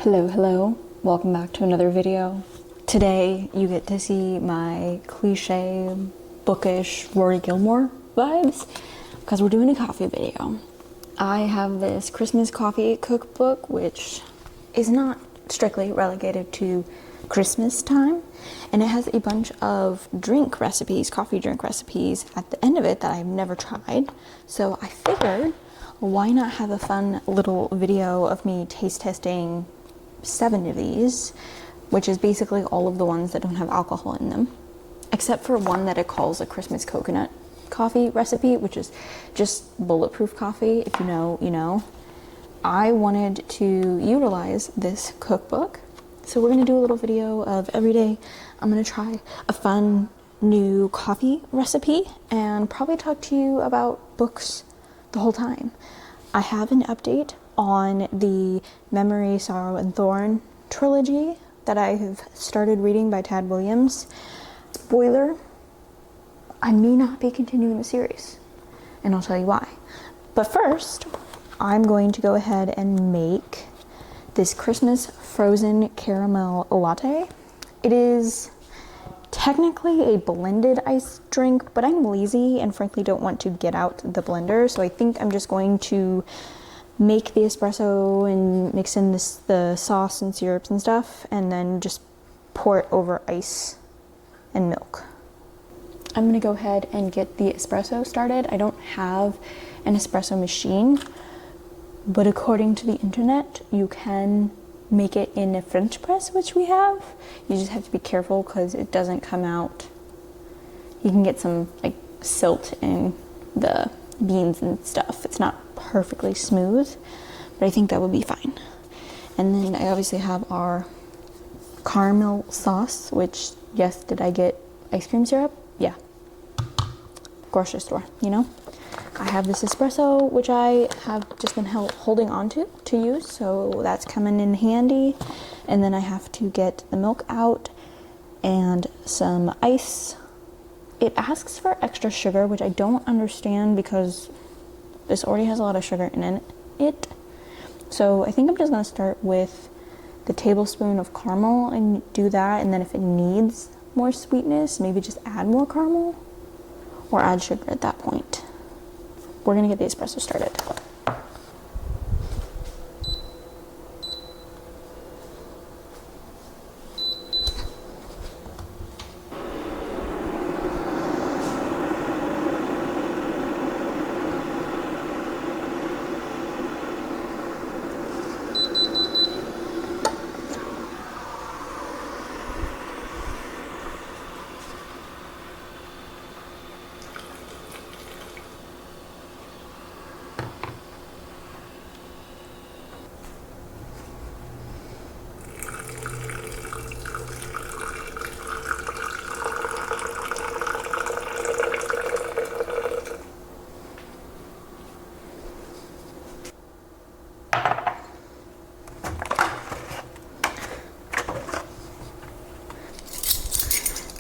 Hello, welcome back to another video. Today you get to see my cliche, bookish Rory Gilmore vibes because we're doing a coffee video. I have this Christmas coffee cookbook, which is not strictly relegated to Christmas time, and it has a bunch of drink recipes, coffee drink recipes at the end of it that I've never tried. So I figured, why not have a fun little video of me taste testing 7 of these, which is basically all of the ones that don't have alcohol in them, except for one that it calls a Christmas coconut coffee recipe, which is just bulletproof coffee. If you know, you know. I wanted to utilize this cookbook, so we're gonna do a little video of every day I'm gonna try a fun new coffee recipe and probably talk to you about books the whole time. I have an update on the Memory, Sorrow, and Thorn trilogy that I have started reading by Tad Williams. Spoiler, I may not be continuing the series, and I'll tell you why. But first, I'm going to go ahead and make this Christmas frozen caramel latte. It is technically a blended iced drink, but I'm lazy and frankly don't want to get out the blender, so I think I'm just going to make the espresso and mix in the sauce and syrups and stuff, and then just pour it over ice and milk. I'm gonna go ahead and get the espresso started. I don't have an espresso machine, but according to the internet, you can make it in a French press, which we have. You just have to be careful because it doesn't come out. You can get some like silt in the beans and stuff. It's not perfectly smooth, but I think that would be fine. And then I obviously have our caramel sauce, which, yes, did I get ice cream syrup? Yeah. Grocery store, you know? I have this espresso, which I have just been holding on to use, so that's coming in handy. And then I have to get the milk out and some ice. It asks for extra sugar, which I don't understand because this already has a lot of sugar in it. So I think I'm just gonna start with the tablespoon of caramel and do that, and then if it needs more sweetness, maybe just add more caramel or add sugar at that point. We're gonna get the espresso started.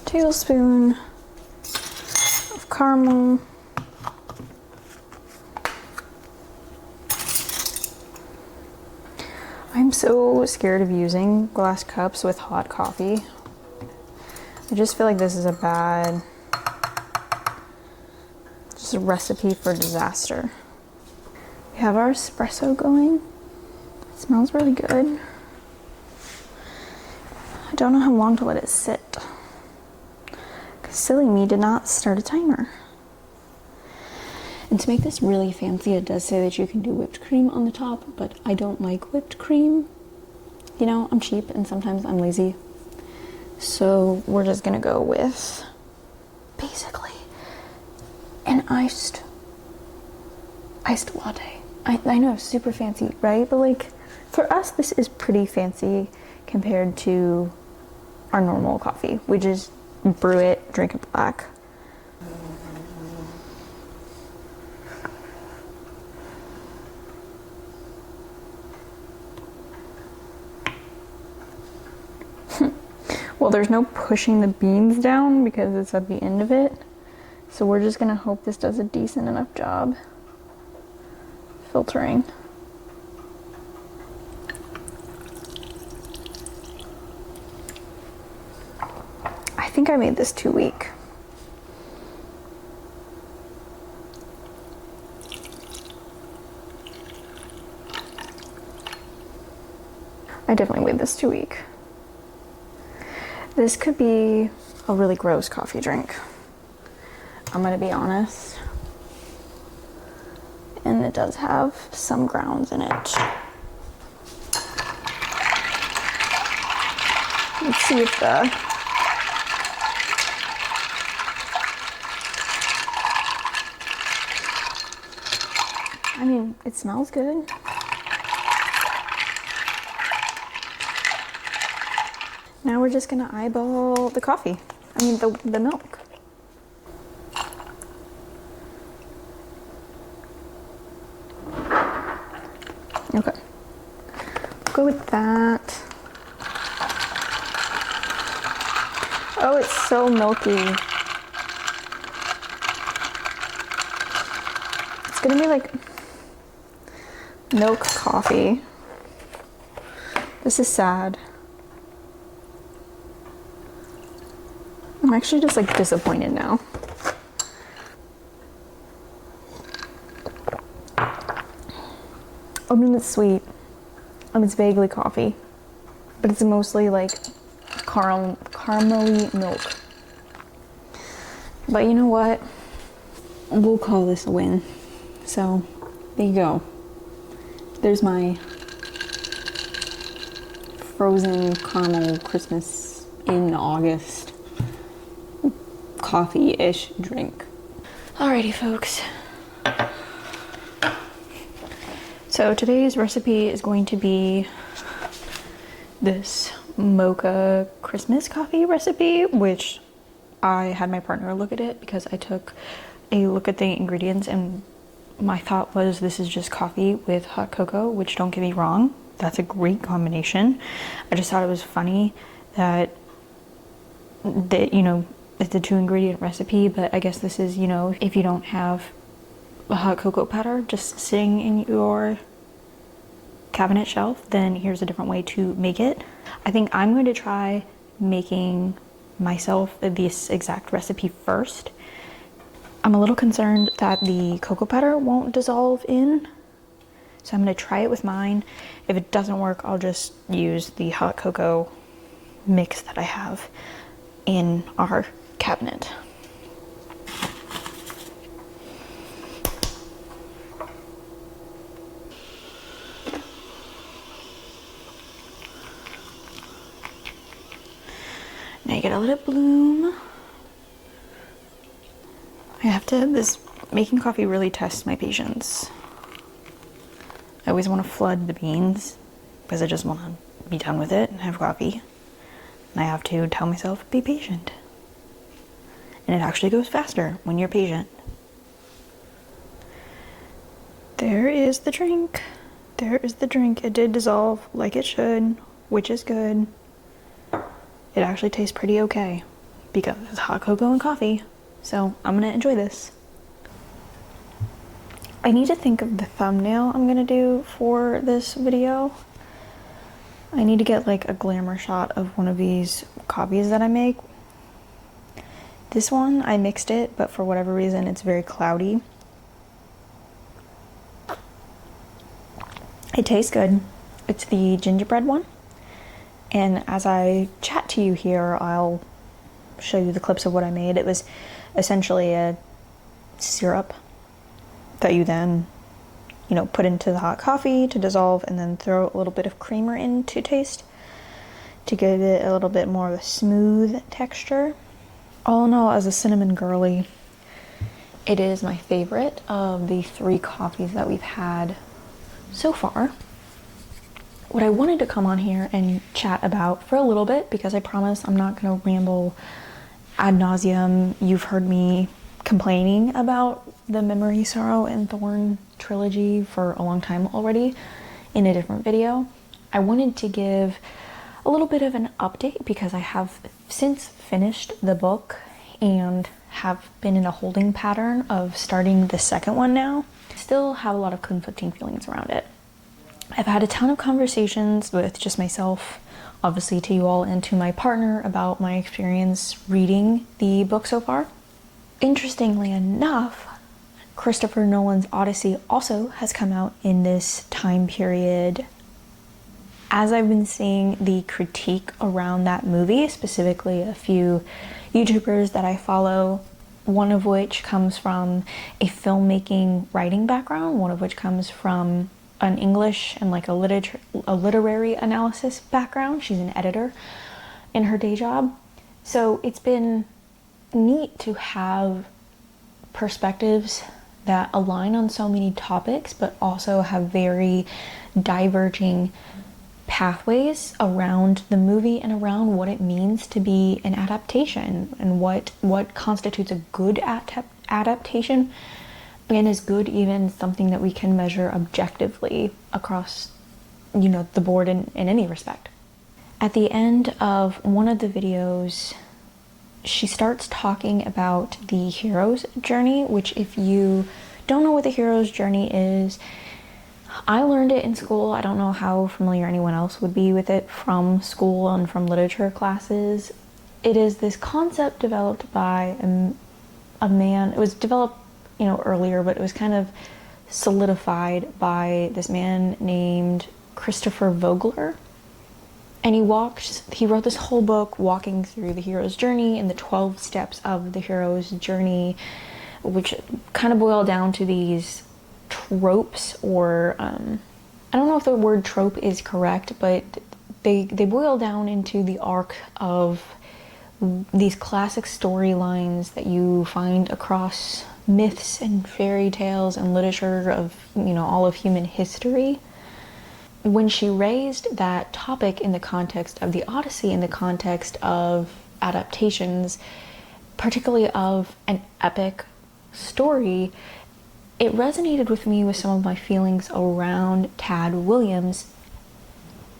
Tablespoon of caramel. I'm so scared of using glass cups with hot coffee. I just feel like this is a recipe for disaster. We have our espresso going. It smells really good. I don't know how long to let it sit. Silly me did not start a timer. And to make this really fancy, it does say that you can do whipped cream on the top, but I don't like whipped cream. You know, I'm cheap and sometimes I'm lazy. So we're just gonna go with basically an iced latte. I know, super fancy, right? But like, for us, this is pretty fancy compared to our normal coffee. We just brew it, drink it black. Well, there's no pushing the beans down because it's at the end of it. So we're just gonna hope this does a decent enough job filtering. think I made this too weak. I definitely made this too weak. This could be a really gross coffee drink. I'm gonna be honest. And it does have some grounds in it. Let's see if I mean, it smells good. Now we're just gonna eyeball the coffee. I mean, the milk. Okay. Go with that. Oh, it's so milky. It's gonna be like milk coffee. This is sad. I'm actually just like disappointed now. I mean, it's sweet. It's vaguely coffee, but it's mostly like caramely milk. But you know what? We'll call this a win. So there you go. There's my frozen caramel Christmas in August coffee-ish drink. Alrighty, folks. So today's recipe is going to be this Mocha Christmas coffee recipe, which I had my partner look at it because I took a look at the ingredients and my thought was this is just coffee with hot cocoa, which don't get me wrong, that's a great combination. I just thought it was funny that you know, it's a 2-ingredient recipe, but I guess this is, you know, if you don't have a hot cocoa powder just sitting in your cabinet shelf, then here's a different way to make it. I think I'm going to try making myself this exact recipe first. I'm a little concerned that the cocoa powder won't dissolve in, so I'm going to try it with mine. If it doesn't work, I'll just use the hot cocoa mix that I have in our cabinet. Now you gotta let it bloom. Making coffee really tests my patience. I always want to flood the beans because I just want to be done with it and have coffee. And I have to tell myself, be patient. And it actually goes faster when you're patient. There is the drink. There is the drink. It did dissolve like it should, which is good. It actually tastes pretty okay because it's hot cocoa and coffee. So I'm gonna enjoy this. I need to think of the thumbnail I'm gonna do for this video. I need to get like a glamour shot of one of these coffees that I make. This one, I mixed it, but for whatever reason, it's very cloudy. It tastes good. It's the gingerbread one. And as I chat to you here, I'll show you the clips of what I made. It was essentially a syrup that you then, you know, put into the hot coffee to dissolve and then throw a little bit of creamer in to taste to give it a little bit more of a smooth texture. All in all, as a cinnamon girly, it is my favorite of the 3 coffees that we've had so far. What I wanted to come on here and chat about for a little bit, because I promise I'm not going to ramble ad nauseum. You've heard me complaining about the Memory, Sorrow, and Thorn trilogy for a long time already in a different video. I wanted to give a little bit of an update because I have since finished the book and have been in a holding pattern of starting the second one now. Still have a lot of conflicting feelings around it. I've had a ton of conversations with just myself obviously to you all and to my partner about my experience reading the book so far. Interestingly enough, Christopher Nolan's Odyssey also has come out in this time period. As I've been seeing the critique around that movie, specifically a few YouTubers that I follow, one of which comes from a filmmaking writing background, one of which comes from an English and like a literary analysis background. She's an editor in her day job. So it's been neat to have perspectives that align on so many topics, but also have very diverging pathways around the movie and around what it means to be an adaptation and what constitutes a good adaptation, and is good even something that we can measure objectively across, you know, the board in any respect. At the end of one of the videos, she starts talking about the hero's journey, which, if you don't know what the hero's journey is, I learned it in school. I don't know how familiar anyone else would be with it from school and from literature classes. It is this concept developed by a man. It was developed, you know, earlier, but it was kind of solidified by this man named Christopher Vogler. And he wrote this whole book walking through the hero's journey and the 12 steps of the hero's journey, which kind of boil down to these tropes, or I don't know if the word trope is correct, but they boil down into the arc of these classic storylines that you find across myths and fairy tales and literature of, you know, all of human history. When she raised that topic in the context of the Odyssey, in the context of adaptations, particularly of an epic story, it resonated with me with some of my feelings around Tad Williams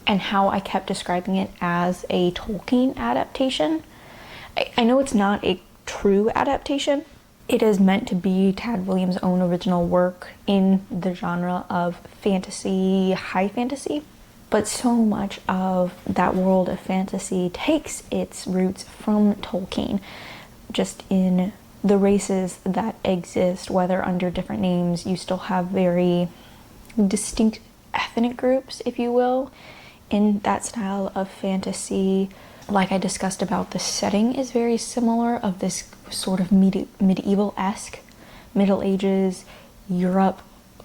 and how I kept describing it as a Tolkien adaptation. I know it's not a true adaptation. It is meant to be Tad Williams' own original work in the genre of fantasy, high fantasy. But so much of that world of fantasy takes its roots from Tolkien, just in the races that exist, whether under different names. You still have very distinct ethnic groups, if you will, in that style of fantasy. Like I discussed about, the setting is very similar, of this sort of medieval-esque, Middle Ages, Europe,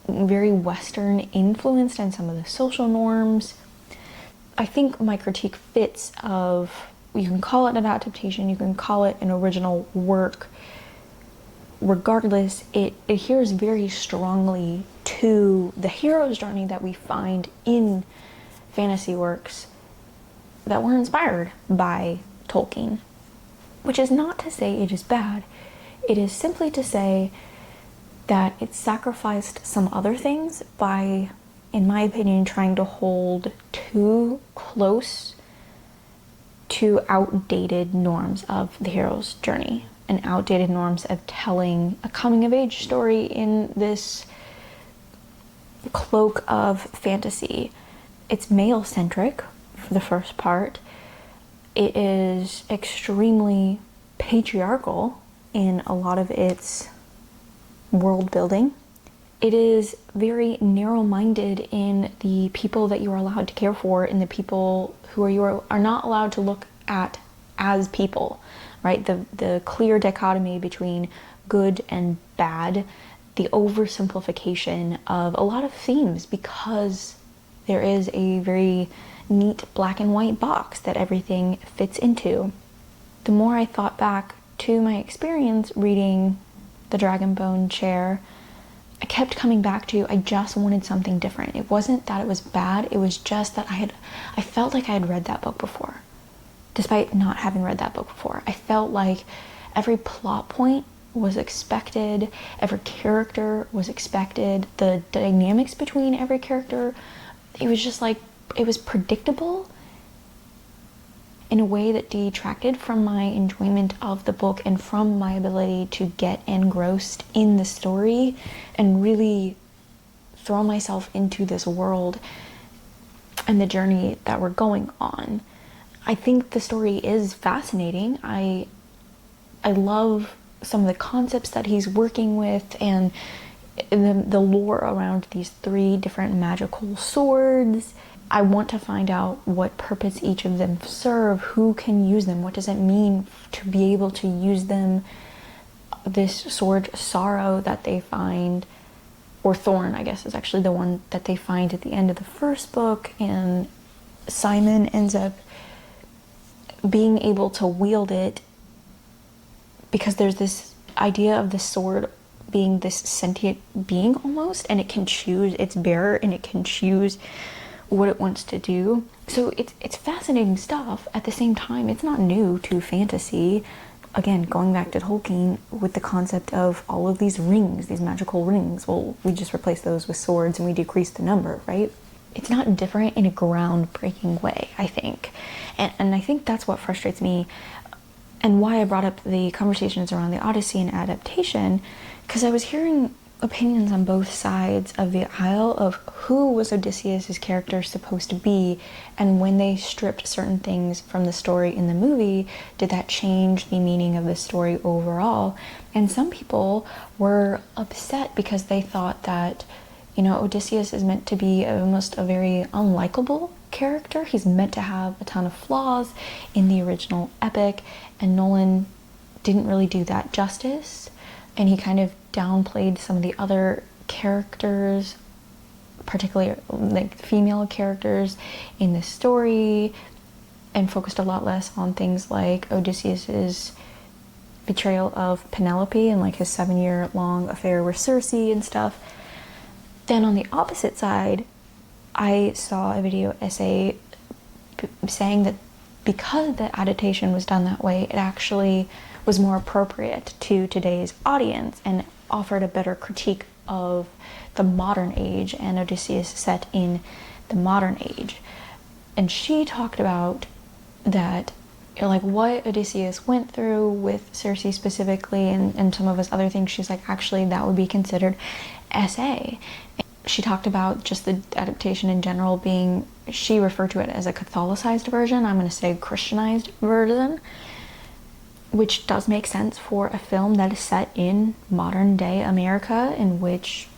very Western influenced, and some of the social norms. I think my critique fits of, you can call it an adaptation, you can call it an original work. Regardless, it adheres very strongly to the hero's journey that we find in fantasy works that were inspired by Tolkien. Which is not to say it is bad. It is simply to say that it sacrificed some other things by, in my opinion, trying to hold too close to outdated norms of the hero's journey and outdated norms of telling a coming-of-age story in this cloak of fantasy. It's male-centric for the first part. It is extremely patriarchal in a lot of its world building. It is very narrow-minded in the people that you are allowed to care for, and the people who you are not allowed to look at as people, right? The clear dichotomy between good and bad, the oversimplification of a lot of themes, because there is a very neat black and white box that everything fits into. The more I thought back to my experience reading The Dragonbone Chair, I kept coming back to, I just wanted something different. It wasn't that it was bad, it was just that I felt like I had read that book before. Despite not having read that book before, I felt like every plot point was expected, every character was expected, the dynamics between every character, it was just like, it was predictable in a way that detracted from my enjoyment of the book and from my ability to get engrossed in the story and really throw myself into this world and the journey that we're going on. I think the story is fascinating. I love some of the concepts that he's working with, and the lore around these 3 different magical swords. I want to find out what purpose each of them serve, who can use them, what does it mean to be able to use them. This sword, Sorrow, that they find, or Thorn, I guess, is actually the one that they find at the end of the first book, and Simon ends up being able to wield it because there's this idea of the sword being this sentient being almost, and it can choose its bearer and it can choose what it wants to do. So it's fascinating stuff. At the same time, it's not new to fantasy. Again, going back to Tolkien with the concept of all of these rings, these magical rings. Well, we just replace those with swords and we decrease the number, right? It's not different in a groundbreaking way, I think. And I think that's what frustrates me, and why I brought up the conversations around the Odyssey and adaptation, because I was hearing opinions on both sides of the aisle of who was Odysseus's character supposed to be, and when they stripped certain things from the story in the movie, did that change the meaning of the story overall? And some people were upset because they thought that, you know, Odysseus is meant to be almost a very unlikable character. He's meant to have a ton of flaws in the original epic, and Nolan didn't really do that justice, and he kind of downplayed some of the other characters, particularly like female characters in the story, and focused a lot less on things like Odysseus's betrayal of Penelope and like his 7-year-long affair with Circe and stuff. Then on the opposite side, I saw a video essay saying that because the adaptation was done that way, it actually was more appropriate to today's audience and offered a better critique of the modern age and Odysseus set in the modern age. And she talked about that, you know, like what Odysseus went through with Circe specifically, and some of his other things. She's like, actually that would be considered SA. She talked about just the adaptation in general being, she referred to it as a Catholicized version. I'm going to say Christianized version, which does make sense for a film that is set in modern day America, in which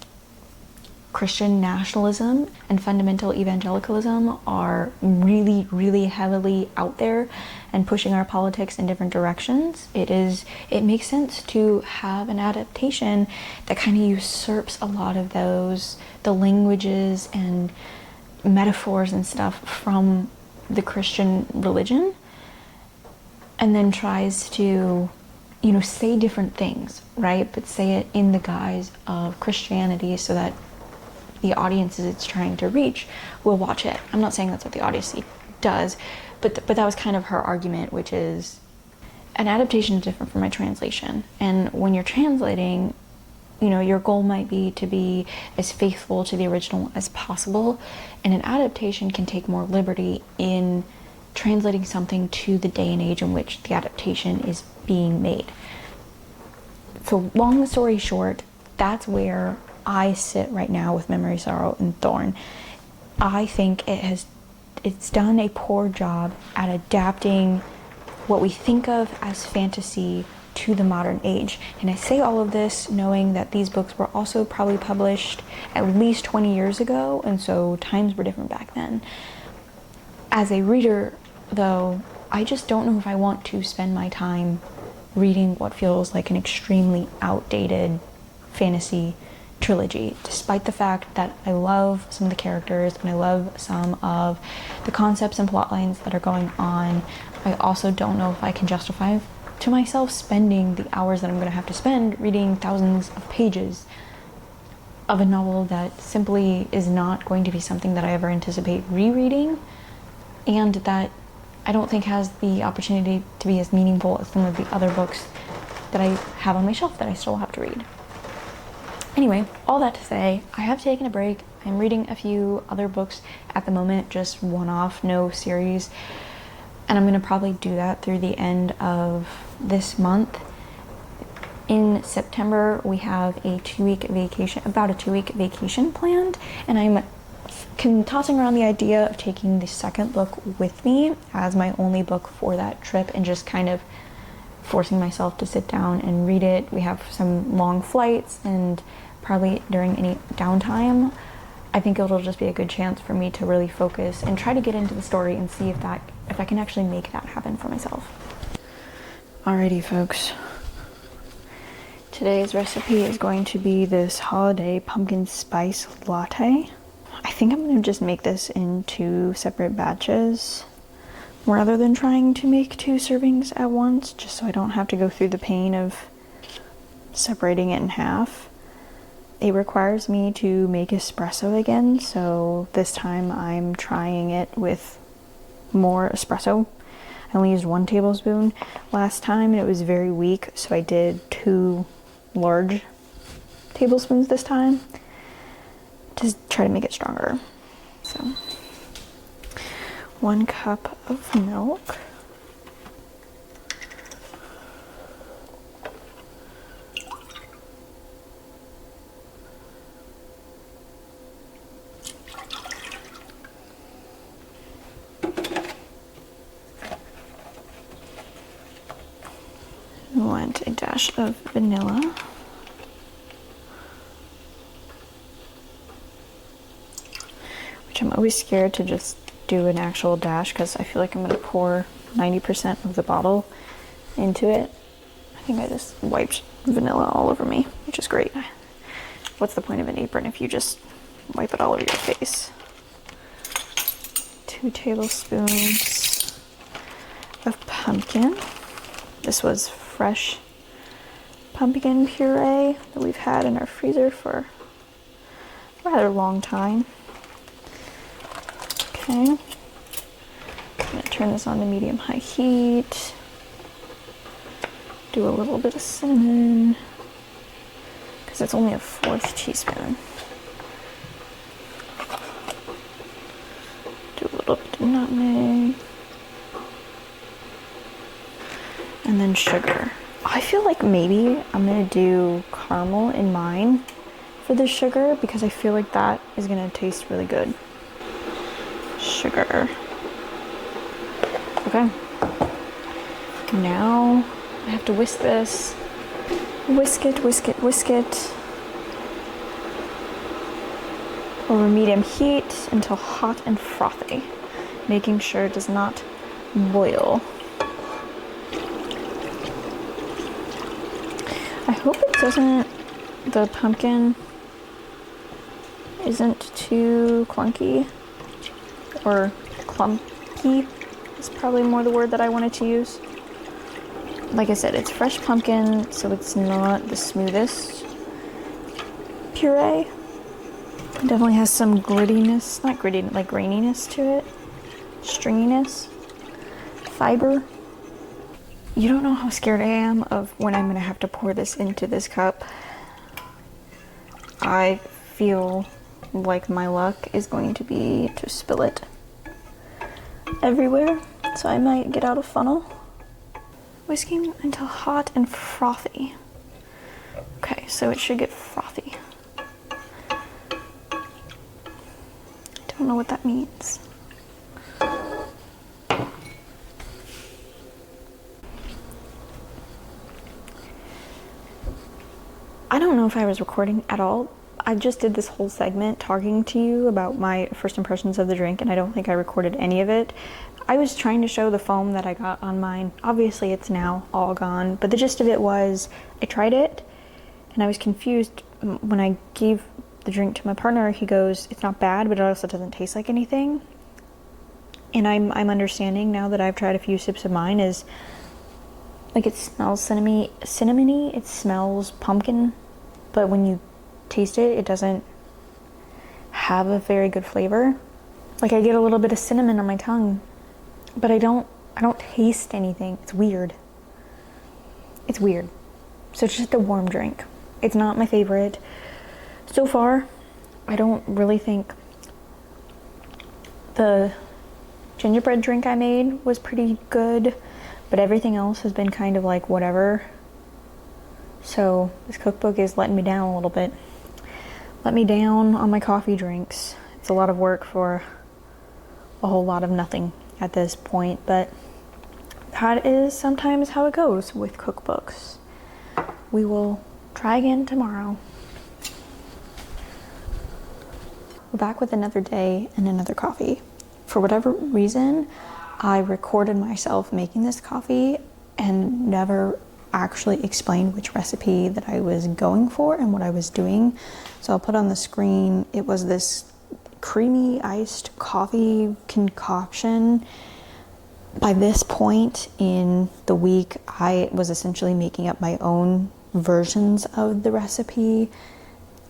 Christian nationalism and fundamental evangelicalism are really, really heavily out there and pushing our politics in different directions. It makes sense to have an adaptation that kind of usurps a lot of the languages and metaphors and stuff from the Christian religion, and then tries to, you know, say different things, right? But say it in the guise of Christianity so that the audiences it's trying to reach will watch it. I'm not saying that's what the Odyssey does, but that was kind of her argument, which is an adaptation is different from a translation. And when you're translating, you know, your goal might be to be as faithful to the original as possible, and an adaptation can take more liberty in translating something to the day and age in which the adaptation is being made. So long story short, that's where I sit right now with Memory, Sorrow, and Thorn. I think it's done a poor job at adapting what we think of as fantasy to the modern age. And I say all of this knowing that these books were also probably published at least 20 years ago, and so times were different back then. As a reader, though, I just don't know if I want to spend my time reading what feels like an extremely outdated fantasy trilogy, despite the fact that I love some of the characters and I love some of the concepts and plot lines that are going on. I also don't know if I can justify to myself spending the hours that I'm going to have to spend reading thousands of pages of a novel that simply is not going to be something that I ever anticipate rereading, and that I don't think has the opportunity to be as meaningful as some of the other books that I have on my shelf that I still have to read. Anyway, all that to say, I have taken a break. I'm reading a few other books at the moment, just one-off, no series. And I'm going to probably do that through the end of this month. In September, we have a 2-week vacation, about a 2-week vacation planned. And I'm tossing around the idea of taking the second book with me as my only book for that trip and just kind of forcing myself to sit down and read it. We have some long flights, and probably during any downtime, I think it'll just be a good chance for me to really focus and try to get into the story and see if I can actually make that happen for myself. Alrighty, folks. Today's recipe is going to be this holiday pumpkin spice latte. I think I'm going to just make this in 2 separate batches rather than trying to make 2 servings at once, just so I don't have to go through the pain of separating it in half. It requires me to make espresso again, so this time I'm trying it with more espresso. I only used 1 tablespoon last time and it was very weak, so I did 2 large tablespoons this time to try to make it stronger. So 1 cup of milk, I want a dash of vanilla, which I'm always scared to just do an actual dash because I feel like I'm going to pour 90% of the bottle into it. I think I just wiped vanilla all over me, which is great. What's the point of an apron if you just wipe it all over your face? 2 tablespoons of pumpkin. This was fresh pumpkin puree that we've had in our freezer for a rather long time. Okay, I'm gonna turn this on to medium-high heat. Do a little bit of cinnamon, because it's only a 1/4 teaspoon. Do a little bit of nutmeg. And then sugar. I feel like maybe I'm gonna do caramel in mine for the sugar because I feel like that is gonna taste really good. Sugar. Okay. Now I have to whisk this. Whisk it, whisk it, whisk it. Over medium heat until hot and frothy, making sure it does not boil. I hope it doesn't, the pumpkin isn't too clunky, or clumpy is probably more the word that I wanted to use. Like I said, it's fresh pumpkin, so it's not the smoothest puree. It definitely has some grittiness, not gritty, like graininess to it, stringiness, fiber. You don't know how scared I am of when I'm gonna have to pour this into this cup. I feel like my luck is going to be to spill it everywhere, so I might get out of funnel. Whisking until hot and frothy. Okay, so it should get frothy. I don't know what that means. I don't know if I was recording at all. I just did this whole segment talking to you about my first impressions of the drink, and I don't think I recorded any of it. I was trying to show the foam that I got on mine. Obviously it's now all gone, but the gist of it was I tried it and I was confused. When I gave the drink to my partner, he goes, it's not bad, but it also doesn't taste like anything. And I'm understanding now that I've tried a few sips of mine, is like it smells cinnamony, it smells pumpkin, but when you taste it, it doesn't have a very good flavor. Like I get a little bit of cinnamon on my tongue, but I don't taste anything. It's weird. It's weird. So it's just a warm drink. It's not my favorite. So far, I don't really think the gingerbread drink I made was pretty good, but everything else has been kind of like whatever. So this cookbook is letting me down a little bit. Let me down on my coffee drinks, It's a lot of work for a whole lot of nothing at this point, but that is sometimes how it goes with cookbooks. We will try again tomorrow. We're back with another day and another coffee. For whatever reason, I recorded myself making this coffee and never actually explained which recipe that I was going for and what I was doing. So I'll put on the screen, it was this creamy iced coffee concoction. By this point in the week, I was essentially making up my own versions of the recipe.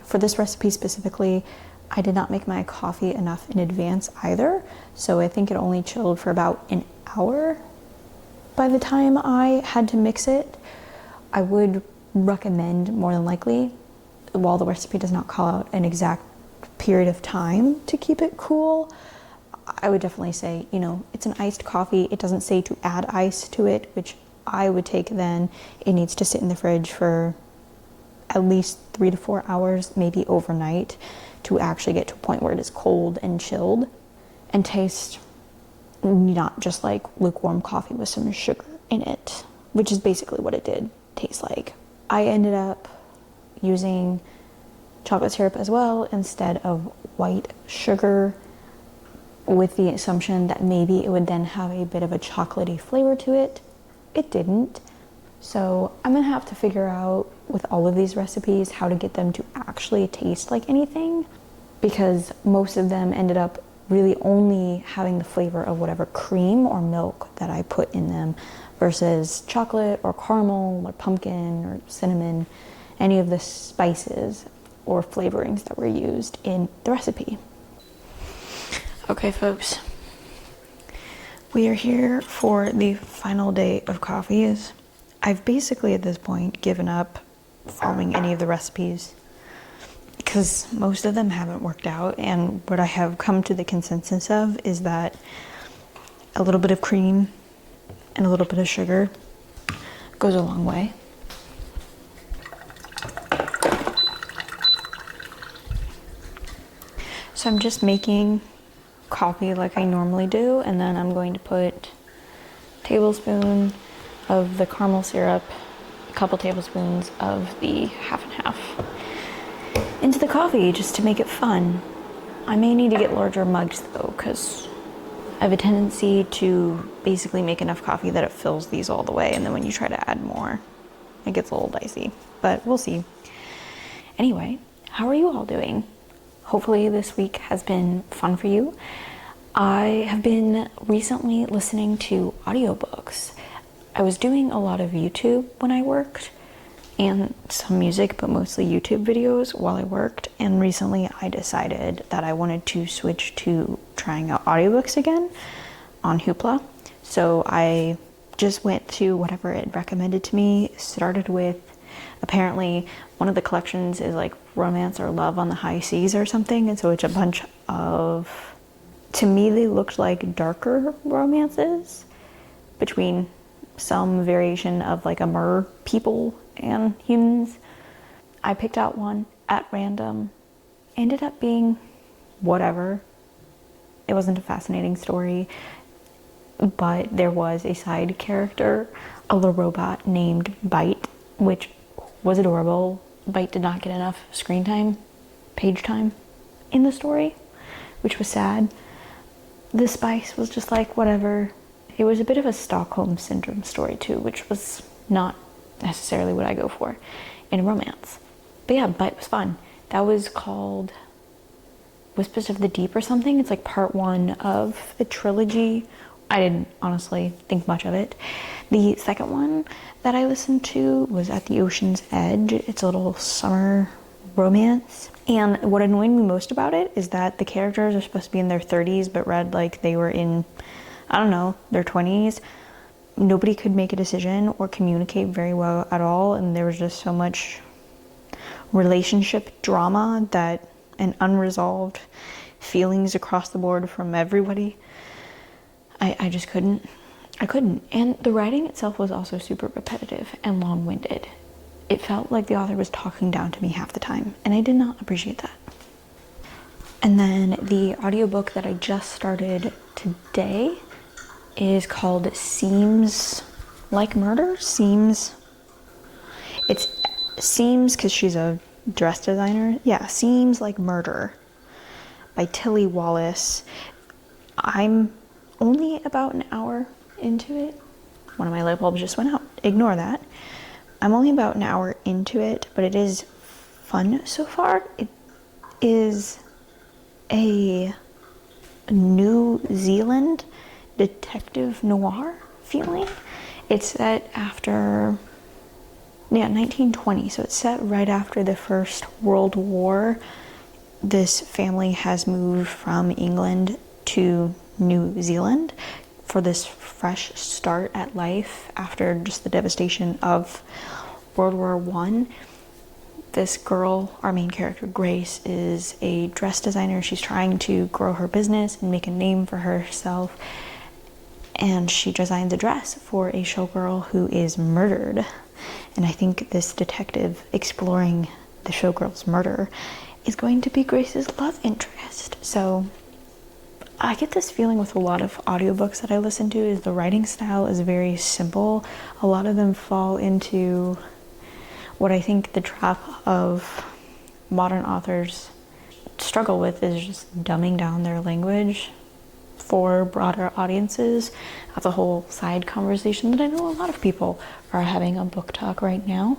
For this recipe specifically, I did not make my coffee enough in advance either, so I think it only chilled for about an hour by the time I had to mix it. I would recommend, more than likely, while the recipe does not call out an exact period of time to keep it cool, I would definitely say, you know, it's an iced coffee. It doesn't say to add ice to it, which I would take then. It needs to sit in the fridge for at least 3 to 4 hours, maybe overnight, to actually get to a point where it is cold and chilled and taste not just like lukewarm coffee with some sugar in it, which is basically what it did taste like. I ended up using chocolate syrup as well instead of white sugar, with the assumption that maybe it would then have a bit of a chocolatey flavor to it. It didn't. So I'm gonna have to figure out with all of these recipes how to get them to actually taste like anything, because most of them ended up really only having the flavor of whatever cream or milk that I put in them versus chocolate or caramel or pumpkin or cinnamon, any of the spices or flavorings that were used in the recipe. Okay, folks, we are here for the final day of coffees. I've basically at this point given up following any of the recipes because most of them haven't worked out, and what I have come to the consensus of is that a little bit of cream and a little bit of sugar goes a long way. So I'm just making coffee like I normally do, and then I'm going to put a tablespoon of the caramel syrup, a couple tablespoons of the half and half into the coffee just to make it fun. I may need to get larger mugs though, because I have a tendency to basically make enough coffee that it fills these all the way, and then when you try to add more, it gets a little dicey, but we'll see. Anyway, how are you all doing? Hopefully this week has been fun for you. I have been recently listening to audiobooks. I was doing a lot of YouTube when I worked, and some music, but mostly YouTube videos while I worked. And recently I decided that I wanted to switch to trying out audiobooks again on Hoopla. So I just went to whatever it recommended to me, started with, apparently one of the collections is like Romance or Love on the High Seas or something, and so it's a bunch of, to me they looked like darker romances between some variation of like a mer people and humans. I picked out one at random, ended up being whatever. It wasn't a fascinating story, but there was a side character, a little robot named Bite, which was adorable. Bite did not get enough screen time, page time in the story, which was sad. The spice was just like whatever. It was a bit of a Stockholm Syndrome story too, which was not necessarily what I go for in a romance. But yeah, Bite was fun. That was called Whispers of the Deep or something. It's like part 1 of a trilogy. I didn't honestly think much of it. The second one that I listened to was At the Ocean's Edge. It's a little summer romance. And what annoyed me most about it is that the characters are supposed to be in their 30s, but read like they were in, I don't know, their 20s. Nobody could make a decision or communicate very well at all, and there was just so much relationship drama that, and unresolved feelings across the board from everybody. I just couldn't. I couldn't. And the writing itself was also super repetitive and long-winded. It felt like the author was talking down to me half the time, and I did not appreciate that. And then the audiobook that I just started today is called Seems Like Murder. It seems because she's a dress designer. Yeah, Seems Like Murder by Tilly Wallace. I'm only about an hour into it. One of my light bulbs just went out. Ignore that. I'm only about an hour into it, but it is fun so far. It is a New Zealand detective noir feeling. It's set after 1920, so it's set right after the First World War. This family has moved from England to New Zealand for this fresh start at life after just the devastation of World War One. This girl, our main character, Grace, is a dress designer. She's trying to grow her business and make a name for herself. And she designs a dress for a showgirl who is murdered. And I think this detective exploring the showgirl's murder is going to be Grace's love interest. So I get this feeling with a lot of audiobooks that I listen to is the writing style is very simple. A lot of them fall into what I think the trap of modern authors struggle with is just dumbing down their language for broader audiences. That's a whole side conversation that I know a lot of people are having on Book Talk right now.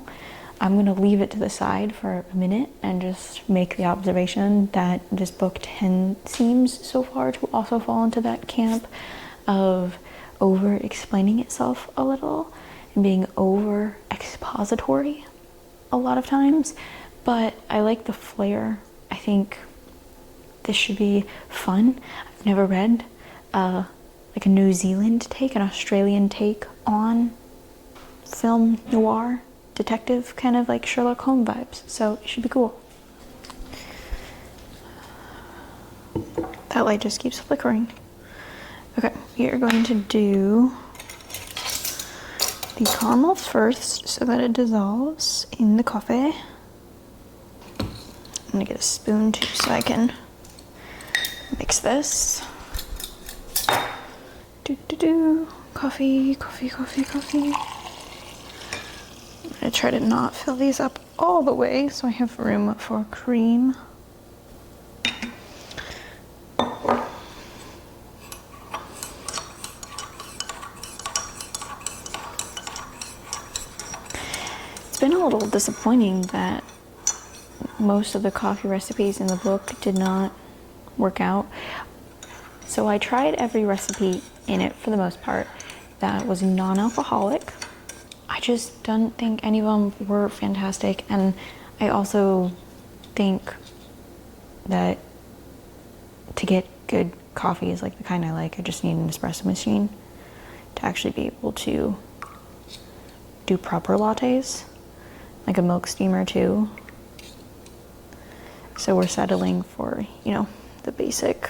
I'm going to leave it to the side for a minute and just make the observation that this book seems so far to also fall into that camp of over-explaining itself a little and being over-expository a lot of times, but I like the flair. I think this should be fun. I've never read like a New Zealand take, an Australian take on film noir, detective, kind of like Sherlock Holmes vibes, so it should be cool. That light just keeps flickering. Okay, we are going to do the caramel first so that it dissolves in the coffee. I'm gonna get a spoon too so I can mix this. Coffee. I'm gonna try to not fill these up all the way so I have room for cream. It's been a little disappointing that most of the coffee recipes in the book did not work out. So I tried every recipe in it for the most part that was non-alcoholic. I just don't think any of them were fantastic, and I also think that to get good coffee is like the kind I like. I just need an espresso machine to actually be able to do proper lattes, like a milk steamer too. So we're settling for, you know, the basic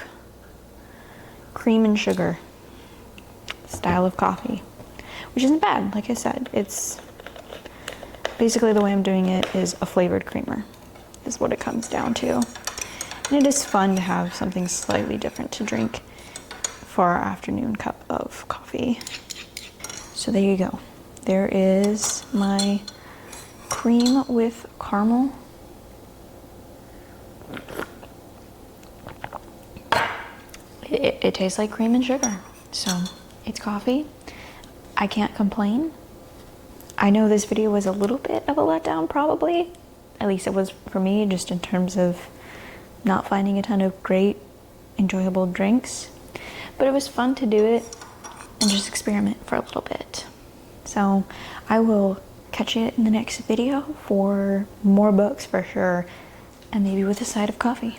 cream and sugar style of coffee, which isn't bad. Like I said, it's basically the way I'm doing it is a flavored creamer is what it comes down to. And it is fun to have something slightly different to drink for our afternoon cup of coffee. So there you go. There is my cream with caramel. It tastes like cream and sugar. So it's coffee. I can't complain. I know this video was a little bit of a letdown probably. At least it was for me, just in terms of not finding a ton of great, enjoyable drinks. But it was fun to do it and just experiment for a little bit. So I will catch you in the next video for more books for sure, and maybe with a side of coffee.